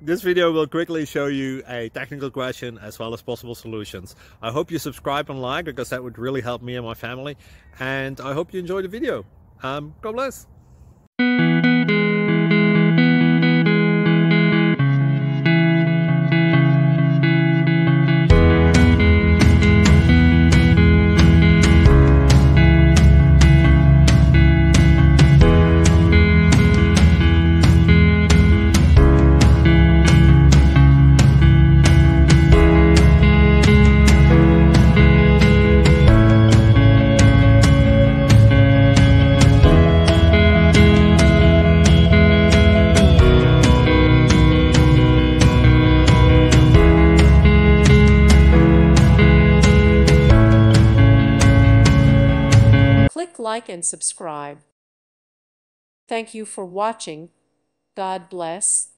This video will quickly show you a technical question as well as possible solutions. I hope you subscribe and like, because that would really help me and my family. And I hope you enjoy the video. God bless. Click like and subscribe. Thank you for watching. God bless.